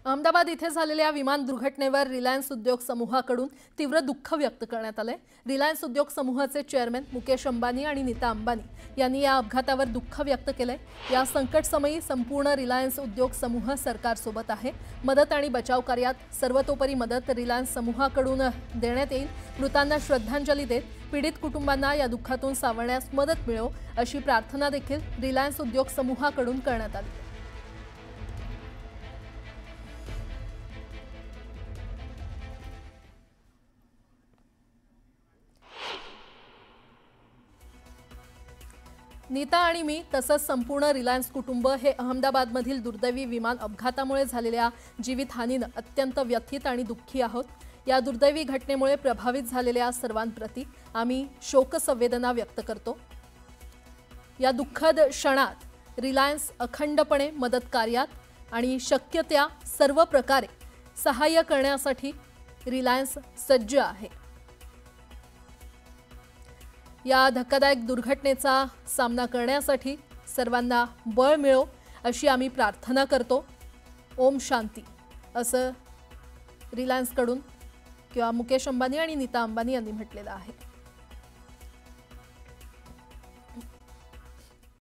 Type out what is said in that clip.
अहमदाबाद इथे झालेल्या विमान दुर्घटनेवर रिलायन्स उद्योग समूहाकडून तीव्र दुःख व्यक्त करण्यात आले। रिलायन्स उद्योग समूहाचे चेअरमन मुकेश अंबानी आणि नीता अंबानी यांनी या अपघातावर दुःख व्यक्त केले। या संकटसमयी संपूर्ण रिलायन्स उद्योग समूह सरकारसोबत आहे। मदत आणि बचाव कार्यात सर्वतोपरी मदत रिलायन्स समूहाकडून देण्यात येईल। मृतांना श्रद्धांजली देत पीडित कुटुंबांना या दुःखातून सावरण्यास मदत मिळो अशी प्रार्थना देखील रिलायन्स उद्योग समूहाकडून करण्यात आली। नीता आणि मी तसंच संपूर्ण रिलायन्स कुटुंब हे अहमदाबादमधील दुर्दैवी विमान अपघातामुळे झालेल्या जीवितहानीने अत्यंत व्यथित आणि दुःखी आहोत। या दुर्दैवी घटनेमुळे प्रभावित झालेल्या सर्वांप्रती आम्ही शोकसंवेदना व्यक्त करतो। या दुःखद क्षणात रिलायन्स अखंडपणे मदत कार्यात आणि शक्य त्या सर्व प्रकारे सहाय्य करण्यासाठी रिलायन्स सज्ज आहे। या धक्कादायक दुर्घटनेचा सामना करण्यासाठी सर्वांना बळ मिळो अशी आम्ही प्रार्थना करतो। ओम शांती असं रिलायन्सकडून किंवा मुकेश अंबानी आणि नीता अंबानी यांनी म्हटलेलं आहे।